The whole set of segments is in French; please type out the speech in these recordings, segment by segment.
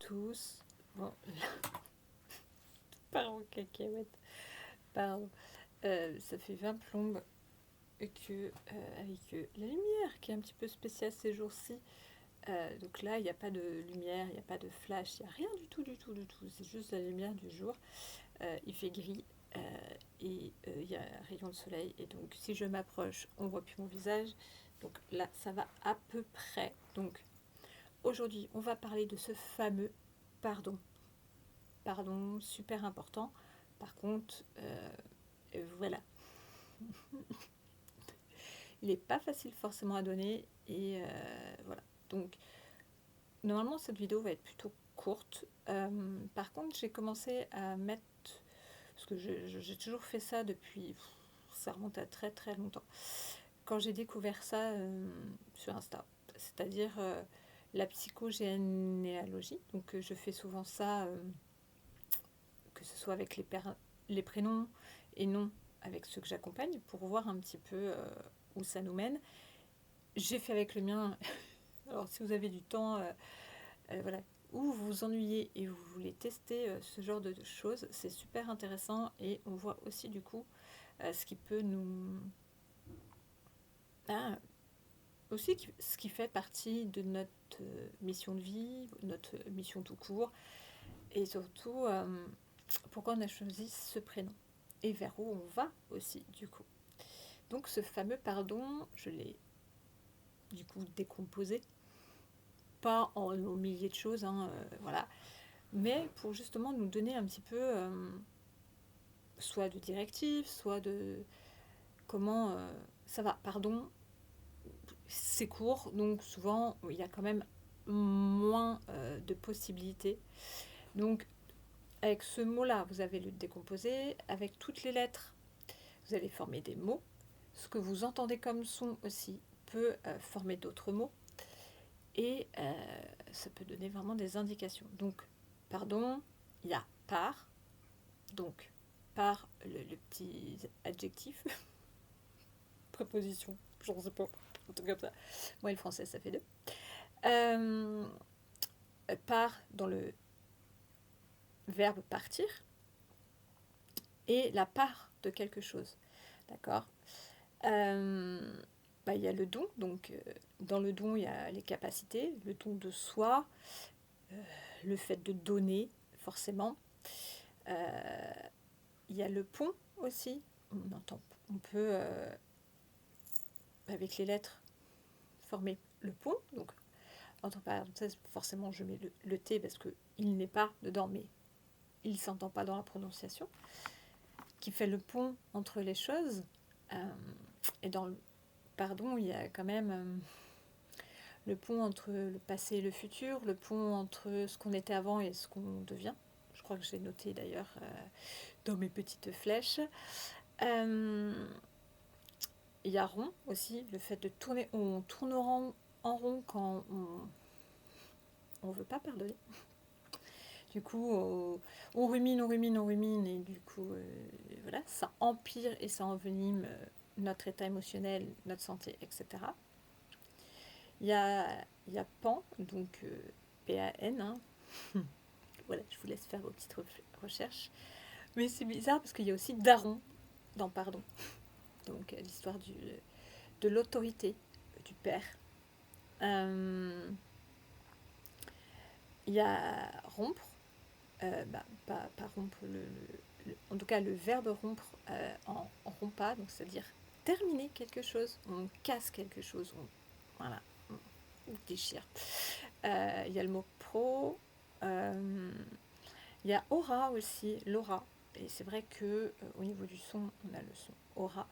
tous. Bon, pardon, cacahuète. Pardon. Ça fait 20 plombes que, avec la lumière qui est un petit peu spéciale ces jours-ci. Donc là, il n'y a pas de lumière, il n'y a pas de flash, il n'y a rien du tout, du tout, du tout. C'est juste la lumière du jour. Il fait gris et il y a un rayon de soleil. Et donc, si je m'approche, on ne voit plus mon visage. Donc là, ça va à peu près. Donc, aujourd'hui, on va parler de ce fameux pardon. Pardon, super important. Par contre, voilà, il n'est pas facile forcément à donner. Et voilà. Donc, normalement, cette vidéo va être plutôt courte. Par contre, j'ai commencé à mettre, parce que j'ai toujours fait ça depuis, ça remonte à très très longtemps, quand j'ai découvert ça sur Insta. C'est-à-dire la psychogénéalogie. Donc, je fais souvent ça, que ce soit avec les prénoms et non avec ceux que j'accompagne, pour voir un petit peu où ça nous mène. J'ai fait avec le mien. Alors, si vous avez du temps, voilà, ou vous vous ennuyez et vous voulez tester ce genre de choses, c'est super intéressant. Et on voit aussi du coup ce qui peut nous... Ah, aussi ce qui fait partie de notre mission de vie, notre mission tout court, et surtout pourquoi on a choisi ce prénom et vers où on va aussi du coup. Donc ce fameux pardon, je l'ai du coup décomposé, pas en milliers de choses, hein, voilà, mais pour justement nous donner un petit peu soit de directives, soit de comment ça va. Pardon, c'est court, donc souvent il y a quand même moins de possibilités. Donc avec ce mot-là, vous allez le décomposer. Avec toutes les lettres, vous allez former des mots. Ce que vous entendez comme son aussi peut former d'autres mots. Et ça peut donner vraiment des indications. Donc, pardon, il y a par. Donc, par le petit adjectif. Préposition, je ne sais pas. Un truc comme ça. Moi, le français, ça fait deux. Par dans le verbe partir. Et la part de quelque chose. D'accord. Il y a le don, donc dans le don il y a les capacités, le don de soi, le fait de donner forcément. Il y a le pont aussi, on peut avec les lettres former le pont, donc entre parenthèses forcément je mets le T parce que il n'est pas dedans mais il s'entend pas dans la prononciation, qui fait le pont entre les choses. Et dans le pardon il y a quand même le pont entre le passé et le futur, le pont entre ce qu'on était avant et ce qu'on devient. Je crois que j'ai noté d'ailleurs dans mes petites flèches. Il y a rond aussi, le fait de tourner. On tourne en rond quand on ne veut pas pardonner. Du coup, on rumine, et du coup, voilà, ça empire et ça envenime notre état émotionnel, notre santé, etc. Il y a pan, donc PAN, hein. Voilà, je vous laisse faire vos petites recherches. Mais c'est bizarre parce qu'il y a aussi daron dans pardon. Donc l'histoire de l'autorité du père. Il y a rompre, pas rompre, en tout cas le verbe rompre en rompa, donc c'est-à-dire terminer quelque chose, on casse quelque chose, voilà, on déchire. Il y a le mot pro, il y a aura aussi, l'aura. Et c'est vrai que au niveau du son, on a le son aura.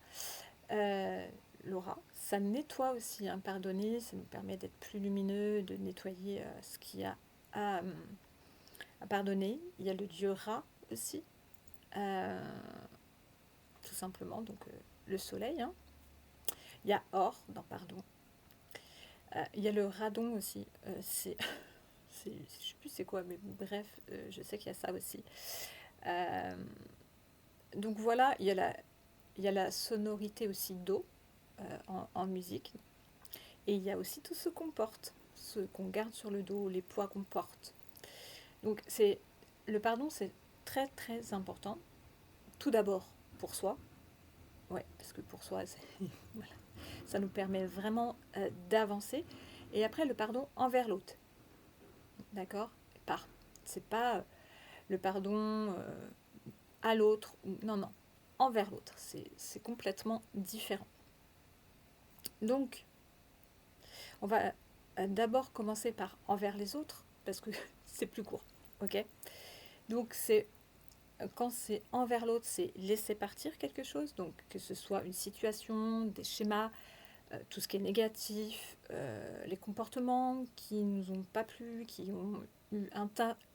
L'aura, ça nettoie aussi, hein, pardonner, ça nous permet d'être plus lumineux, de nettoyer ce qu'il y a à pardonner. Il y a le dieu Ra aussi, tout simplement, donc le soleil. Hein. Il y a or dans pardon. Il y a le radon aussi, je sais plus c'est quoi, mais bref, je sais qu'il y a ça aussi. Donc voilà, il y a la sonorité aussi d'eau en musique. Et il y a aussi tout ce qu'on porte, ce qu'on garde sur le dos, les poids qu'on porte. Donc le pardon, c'est très très important. Tout d'abord pour soi, ouais, parce que pour soi, voilà, ça nous permet vraiment d'avancer. Et après, le pardon envers l'autre, d'accord. Par, c'est pas le pardon à l'autre, non, non, envers l'autre, c'est complètement différent. Donc, on va d'abord commencer par envers les autres, parce que c'est plus court, ok. Donc, quand c'est envers l'autre, c'est laisser partir quelque chose, donc que ce soit une situation, des schémas, tout ce qui est négatif, les comportements qui nous ont pas plu, qui ont eu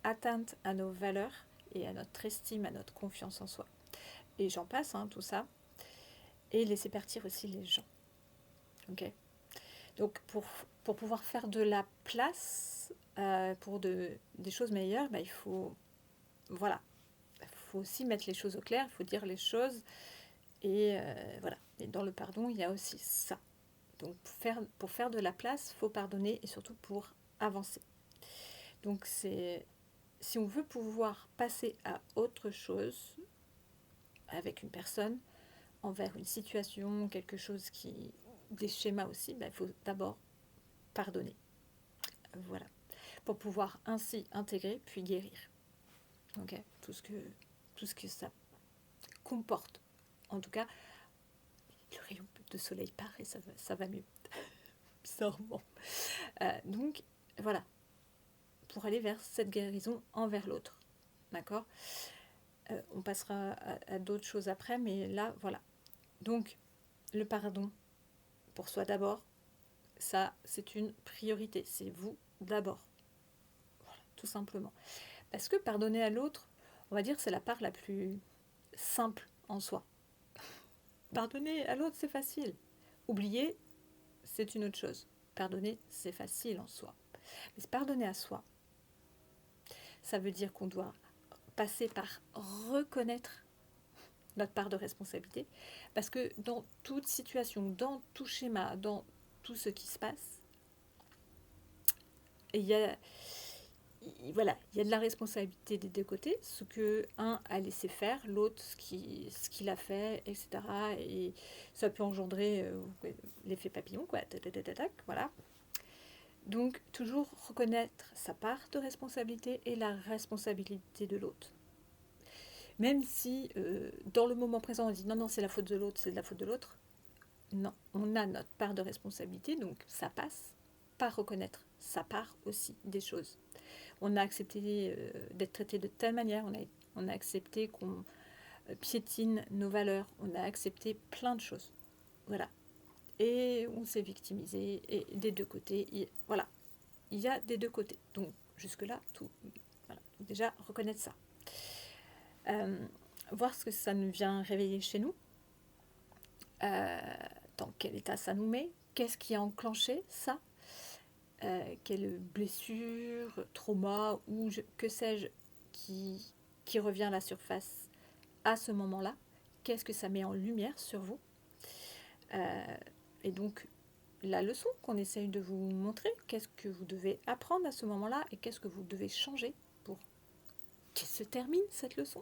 atteinte à nos valeurs et à notre estime, à notre confiance en soi. Et j'en passe, hein, tout ça. Et laisser partir aussi les gens. Ok. Donc pour pouvoir faire de la place pour des choses meilleures, bah, il faut, voilà, il faut aussi mettre les choses au clair, il faut dire les choses. Et voilà. Et dans le pardon, il y a aussi ça. Donc pour faire de la place, il faut pardonner et surtout pour avancer. Donc si on veut pouvoir passer à autre chose avec une personne, envers une situation, quelque chose qui... des schémas aussi, il faut d'abord pardonner. Voilà. Pour pouvoir ainsi intégrer puis guérir. Ok, tout ce que ça comporte. En tout cas, le rayon de soleil part et ça va mieux. Bizarrement. Donc, voilà. Pour aller vers cette guérison envers l'autre. D'accord. On passera à d'autres choses après, mais là, voilà. Donc, le pardon pour soi d'abord, ça, c'est une priorité. C'est vous d'abord. Voilà, tout simplement. Parce que pardonner à l'autre, on va dire, c'est la part la plus simple en soi. Pardonner à l'autre, c'est facile. Oublier, c'est une autre chose. Pardonner, c'est facile en soi. Mais pardonner à soi, ça veut dire qu'on doit passer par reconnaître notre part de responsabilité. Parce que dans toute situation, dans tout schéma, dans tout ce qui se passe, il y a, voilà, il y a de la responsabilité des deux côtés, ce que un a laissé faire, l'autre ce qu'il a fait, etc. Et ça peut engendrer l'effet papillon, quoi, voilà. Donc toujours reconnaître sa part de responsabilité et la responsabilité de l'autre. Même si dans le moment présent on dit non, non, c'est la faute de l'autre, c'est de la faute de l'autre, non, on a notre part de responsabilité, donc ça passe par reconnaître sa part aussi des choses. On a accepté d'être traité de telle manière, on a accepté qu'on piétine nos valeurs, on a accepté plein de choses. Voilà. Et on s'est victimisé, et des deux côtés, voilà. Il y a des deux côtés. Donc, jusque-là, tout. Voilà. Déjà, reconnaître ça. Voir ce que ça nous vient réveiller chez nous. Dans quel état ça nous met. Qu'est-ce qui a enclenché ça. Quelle blessure, trauma ou que sais-je qui revient à la surface à ce moment-là. Qu'est-ce que ça met en lumière sur vous. Et donc, la leçon qu'on essaye de vous montrer, qu'est-ce que vous devez apprendre à ce moment-là et qu'est-ce que vous devez changer pour qu'elle se termine cette leçon.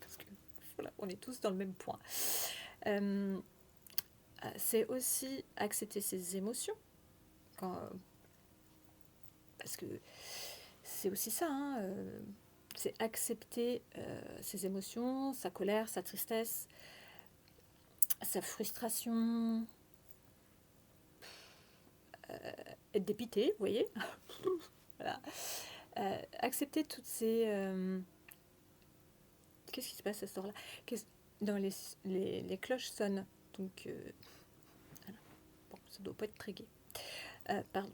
Parce que voilà, on est tous dans le même point. C'est aussi accepter ses émotions. Parce que c'est aussi ça, hein, c'est accepter ses émotions, sa colère, sa tristesse, sa frustration, être dépité, vous voyez. Voilà. Accepter toutes ces... Qu'est-ce qui se passe à ce heure-là. Dans les cloches sonnent, donc voilà. Bon, ça doit pas être très gai. Pardon.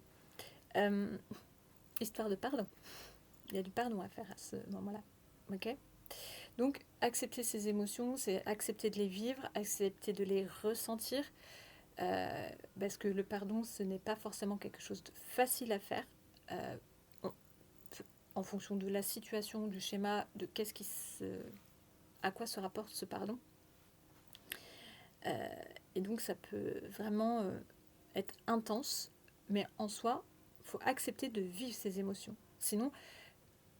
Histoire de pardon. Il y a du pardon à faire à ce moment-là. Ok. Donc, accepter ses émotions, c'est accepter de les vivre, accepter de les ressentir, parce que le pardon, ce n'est pas forcément quelque chose de facile à faire, en fonction de la situation, du schéma, de à quoi se rapporte ce pardon. Et donc, ça peut vraiment être intense, mais en soi, il faut accepter de vivre ses émotions. Sinon,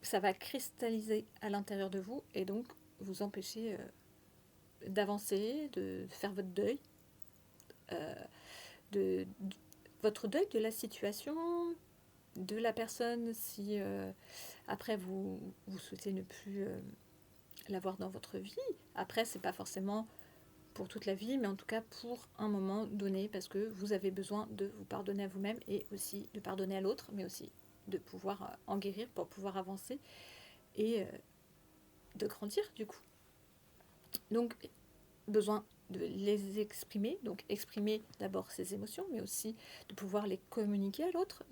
ça va cristalliser à l'intérieur de vous et donc vous empêcher d'avancer, de faire votre deuil, euh, de votre deuil de la situation, de la personne, si après vous souhaitez ne plus l'avoir dans votre vie. Après, c'est pas forcément pour toute la vie, mais en tout cas pour un moment donné, parce que vous avez besoin de vous pardonner à vous-même et aussi de pardonner à l'autre, mais aussi de pouvoir en guérir pour pouvoir avancer et de grandir du coup. Donc, besoin de les exprimer, donc exprimer d'abord ses émotions, mais aussi de pouvoir les communiquer à l'autre,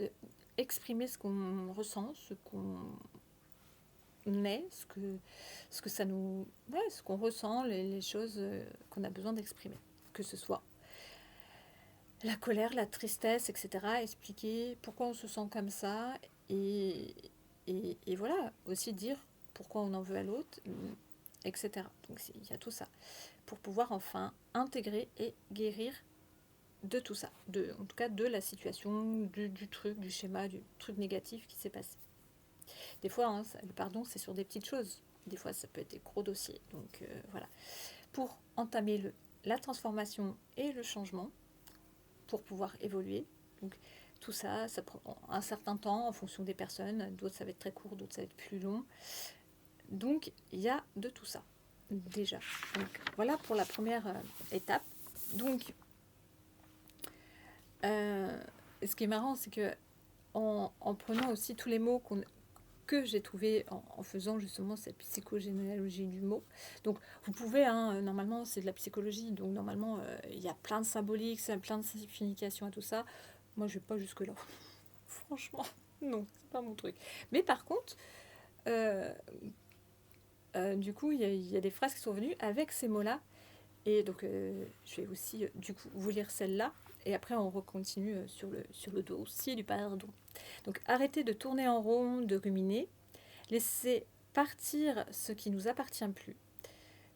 exprimer ce qu'on ressent, ce qu'on est, ce que ça nous... Ouais, ce qu'on ressent, les choses qu'on a besoin d'exprimer. Que ce soit la colère, la tristesse, etc. Expliquer pourquoi on se sent comme ça et voilà, aussi dire pourquoi on en veut à l'autre, etc. Donc il y a tout ça pour pouvoir enfin intégrer et guérir de tout ça, en tout cas de la situation, du truc, du schéma, du truc négatif qui s'est passé. Des fois, hein, le pardon, c'est sur des petites choses. Des fois, ça peut être des gros dossiers. Donc voilà. Pour entamer la transformation et le changement, pour pouvoir évoluer. Donc tout ça, ça prend un certain temps en fonction des personnes. D'autres, ça va être très court, d'autres, ça va être plus long. Donc il y a de tout ça, déjà. Donc voilà pour la première étape. Donc, ce qui est marrant, c'est que en prenant aussi tous les mots que j'ai trouvés en faisant justement cette psychogénéalogie du mot. Donc vous pouvez, hein, normalement c'est de la psychologie, donc normalement il y a plein de symboliques, plein de significations et tout ça. Moi je vais pas jusque là. Franchement, non, c'est pas mon truc. Mais par contre, du coup, il y a des phrases qui sont venues avec ces mots-là. Et donc, je vais aussi, du coup, vous lire celle-là. Et après, on recontinue sur le dossier du pardon. Donc, arrêtez de tourner en rond, de ruminer. Laissez partir ce qui ne nous appartient plus.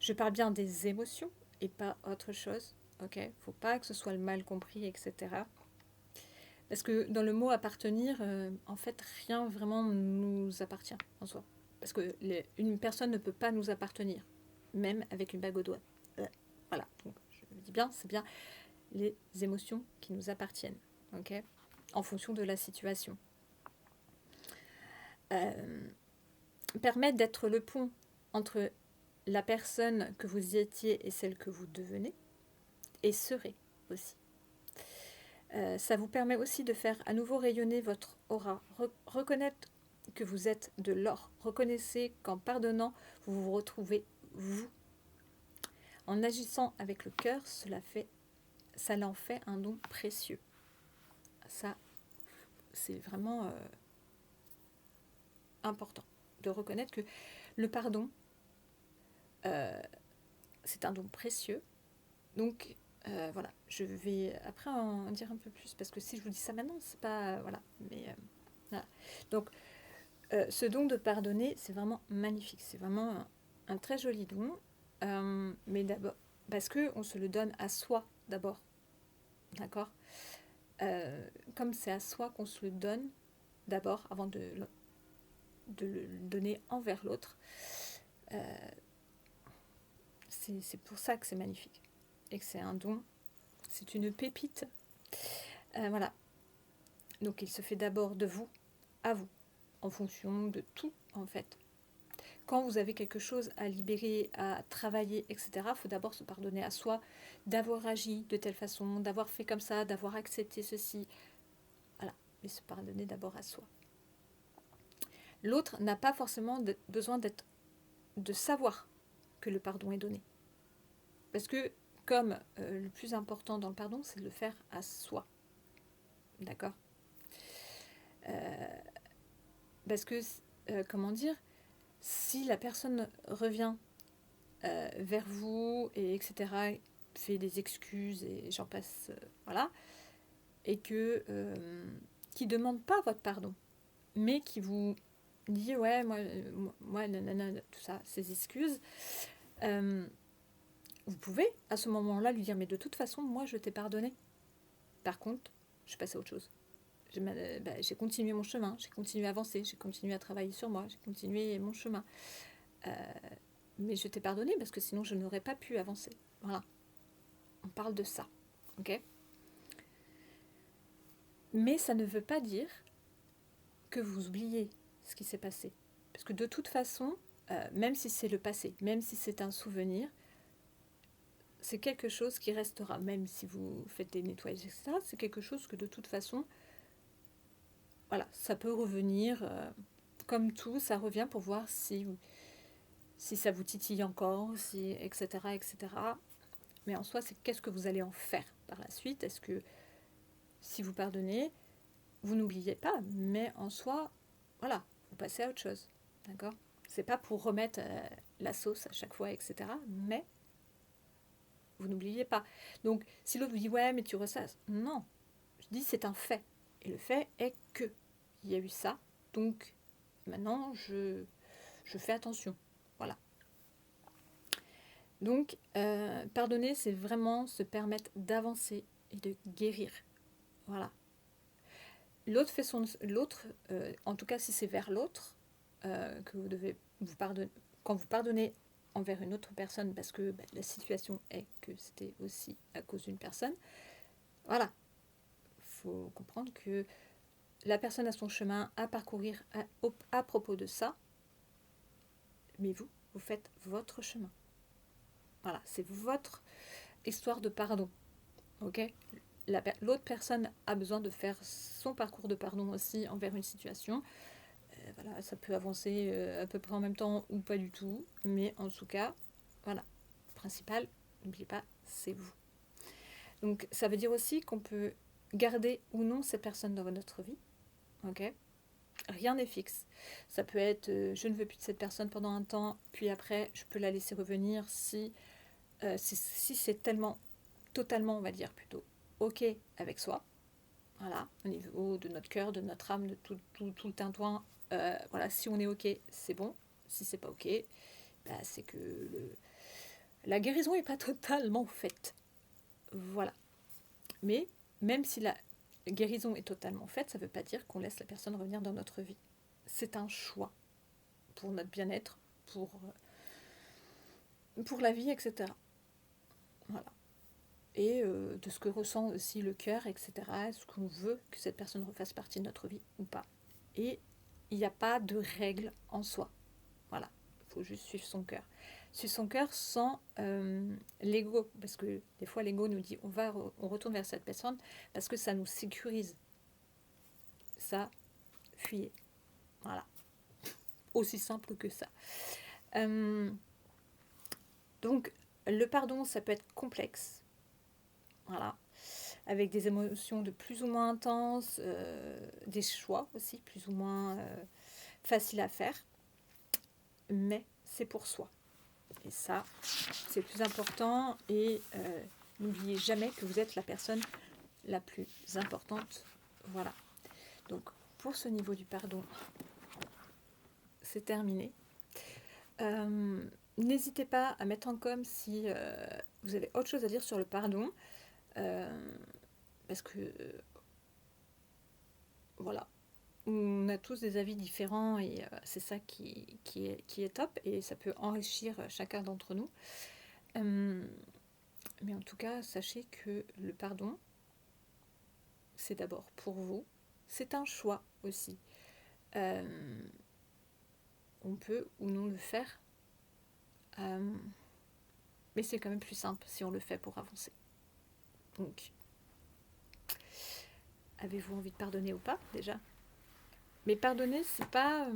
Je parle bien des émotions et pas autre chose. Ok, faut pas que ce soit le mal compris, etc. Parce que dans le mot appartenir, en fait, rien vraiment nous appartient en soi. Parce que une personne ne peut pas nous appartenir, même avec une bague au doigt. Voilà, donc je me dis bien, c'est bien les émotions qui nous appartiennent, ok, en fonction de la situation. Permettre d'être le pont entre la personne que vous étiez et celle que vous devenez, et serez aussi. Ça vous permet aussi de faire à nouveau rayonner votre aura. Reconnaître que vous êtes de l'or. Reconnaissez qu'en pardonnant, vous vous retrouvez vous. En agissant avec le cœur, ça l'en fait un don précieux. Ça, c'est vraiment important de reconnaître que le pardon, c'est un don précieux. Donc, voilà, je vais après en dire un peu plus, parce que si je vous dis ça maintenant, c'est pas... Voilà, mais... voilà. Donc, ce don de pardonner, c'est vraiment magnifique. C'est vraiment un très joli don. Mais d'abord, parce qu'on se le donne à soi d'abord. D'accord, comme c'est à soi qu'on se le donne d'abord, avant de le donner envers l'autre, c'est pour ça que c'est magnifique. Et que c'est un don, c'est une pépite. Voilà. Donc il se fait d'abord de vous à vous, en fonction de tout en fait. Quand vous avez quelque chose à libérer, à travailler, etc., il faut d'abord se pardonner à soi d'avoir agi de telle façon, d'avoir fait comme ça, d'avoir accepté ceci. Voilà, mais se pardonner d'abord à soi. L'autre n'a pas forcément besoin de savoir que le pardon est donné. Parce que, comme le plus important dans le pardon, c'est de le faire à soi. D'accord, parce que, comment dire, si la personne revient vers vous, et etc., fait des excuses, et j'en passe, voilà, et que qui ne demande pas votre pardon, mais qui vous dit, ouais, moi nanana, tout ça, ces excuses, vous pouvez, à ce moment-là, lui dire, mais de toute façon, moi, je t'ai pardonné. Par contre, je passe à autre chose. j'ai continué mon chemin, j'ai continué à avancer, j'ai continué à travailler sur moi, j'ai continué mon chemin. Mais je t'ai pardonné parce que sinon je n'aurais pas pu avancer. Voilà. On parle de ça. Ok ? Mais ça ne veut pas dire que vous oubliez ce qui s'est passé. Parce que de toute façon, même si c'est le passé, même si c'est un souvenir, c'est quelque chose qui restera. Même si vous faites des nettoyages, etc., c'est quelque chose que de toute façon, voilà, ça peut revenir. Comme tout, ça revient pour voir si ça vous titille encore, si, etc., etc. Mais en soi, c'est qu'est-ce que vous allez en faire par la suite. Est-ce que si vous pardonnez, vous n'oubliez pas, mais en soi, voilà, vous passez à autre chose. D'accord ? C'est pas pour remettre la sauce à chaque fois, etc. Mais vous n'oubliez pas. Donc, si l'autre vous dit ouais, mais tu ressasses, non. Je dis c'est un fait. Et le fait est que il y a eu ça. Donc, maintenant, je fais attention. Voilà. Donc, pardonner, c'est vraiment se permettre d'avancer et de guérir. Voilà. L'autre fait son... L'autre, en tout cas si c'est vers l'autre, que vous devez vous pardonner. Quand vous pardonnez envers une autre personne, parce que la situation est que c'était aussi à cause d'une personne, voilà. Il faut comprendre que la personne a son chemin à parcourir à propos de ça, mais vous faites votre chemin. Voilà, c'est votre histoire de pardon. Ok ? L'autre personne a besoin de faire son parcours de pardon aussi envers une situation. Voilà, ça peut avancer à peu près en même temps ou pas du tout, mais en tout cas, voilà, le principal, n'oubliez pas, c'est vous. Donc ça veut dire aussi qu'on peut garder ou non cette personne dans notre vie, ok ? Rien n'est fixe. Ça peut être je ne veux plus de cette personne pendant un temps, puis après je peux la laisser revenir si c'est tellement, totalement, on va dire plutôt, ok avec soi. Voilà, au niveau de notre cœur, de notre âme, de tout le tintouin. Voilà, si on est ok, c'est bon. Si c'est pas ok, c'est que la guérison n'est pas totalement faite. Voilà. Mais même si la guérison est totalement faite, ça ne veut pas dire qu'on laisse la personne revenir dans notre vie. C'est un choix pour notre bien-être, pour la vie, etc. Voilà. Et de ce que ressent aussi le cœur, etc. Est-ce qu'on veut que cette personne refasse partie de notre vie ou pas ? Et il n'y a pas de règle en soi. Voilà, il faut juste suivre son cœur. Suivre son cœur sans l'ego, parce que des fois l'ego nous dit on retourne vers cette personne parce que ça nous sécurise. Ça, fuyez. Voilà, aussi simple que ça. Donc, le pardon, ça peut être complexe. Voilà, avec des émotions de plus ou moins intenses, des choix aussi plus ou moins faciles à faire, mais c'est pour soi. Et ça, c'est le plus important. Et n'oubliez jamais que vous êtes la personne la plus importante. Voilà. Donc, pour ce niveau du pardon, c'est terminé. N'hésitez pas à mettre en com si vous avez autre chose à dire sur le pardon. Parce que, voilà, on a tous des avis différents et c'est ça qui est top et ça peut enrichir chacun d'entre nous. Mais en tout cas, sachez que le pardon, c'est d'abord pour vous. C'est un choix aussi. On peut ou non le faire. Mais c'est quand même plus simple si on le fait pour avancer. Donc, avez-vous envie de pardonner ou pas, déjà ? Mais pardonner, c'est pas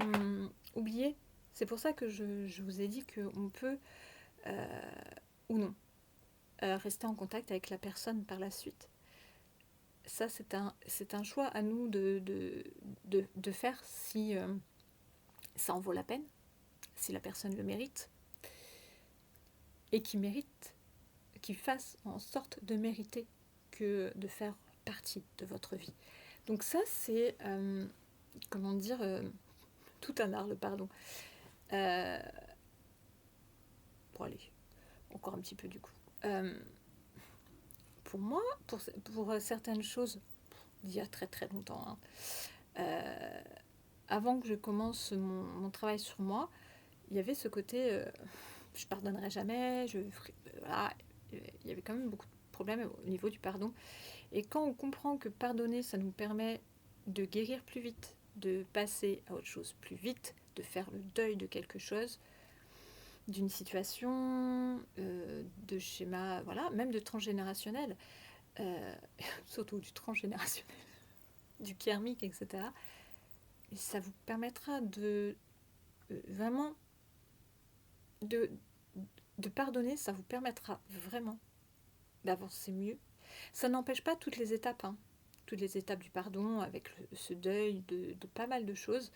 oublier. C'est pour ça que je vous ai dit qu'on peut ou non rester en contact avec la personne par la suite. Ça, c'est un choix à nous de faire si ça en vaut la peine, si la personne le mérite, et qui fasse en sorte de mériter que de faire partie de votre vie. Donc ça, c'est, comment dire, tout un art, le pardon. Bon, allez, encore un petit peu du coup. Pour moi, pour certaines choses, d'il y a très très longtemps, hein. Avant que je commence mon travail sur moi, il y avait ce côté je pardonnerai jamais, voilà, il y avait quand même beaucoup de problèmes au niveau du pardon. Et quand on comprend que pardonner, ça nous permet de guérir plus vite, de passer à autre chose plus vite, de faire le deuil de quelque chose, d'une situation, de schéma, voilà, même de transgénérationnel, surtout du transgénérationnel, du karmique, etc. Et ça vous permettra de vraiment de, de pardonner, ça vous permettra vraiment d'avancer mieux. Ça n'empêche pas toutes les étapes, hein. Toutes les étapes du pardon, avec ce deuil de pas mal de choses,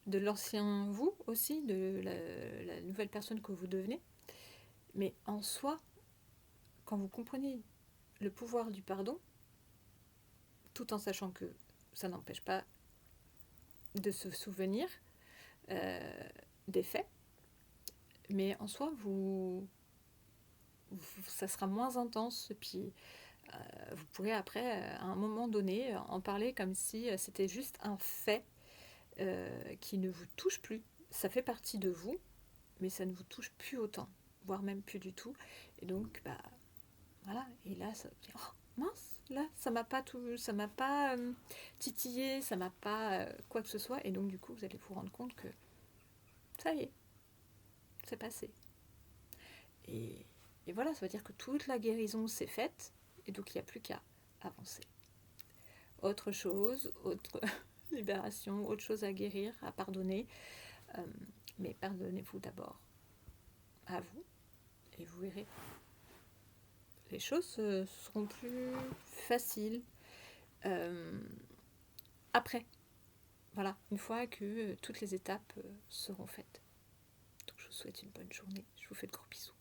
de l'ancien vous aussi, de la nouvelle personne que vous devenez. Mais en soi, quand vous comprenez le pouvoir du pardon, tout en sachant que ça n'empêche pas de se souvenir des faits, mais en soi, ça sera moins intense, et puis vous pourrez après, à un moment donné, en parler comme si c'était juste un fait qui ne vous touche plus. Ça fait partie de vous, mais ça ne vous touche plus autant, voire même plus du tout. Et donc, voilà. Et là, ça dit, oh, mince, là, ça m'a pas titillé, ça m'a pas quoi que ce soit. Et donc, du coup, vous allez vous rendre compte que ça y est, c'est passé. Et, et voilà, ça veut dire que toute la guérison s'est faite, et donc il n'y a plus qu'à avancer. Autre chose, autre libération, autre chose à guérir, à pardonner. Mais pardonnez-vous d'abord à vous, et vous verrez. Les choses seront plus faciles après. Voilà, une fois que toutes les étapes seront faites. Donc je vous souhaite une bonne journée. Je vous fais de gros bisous.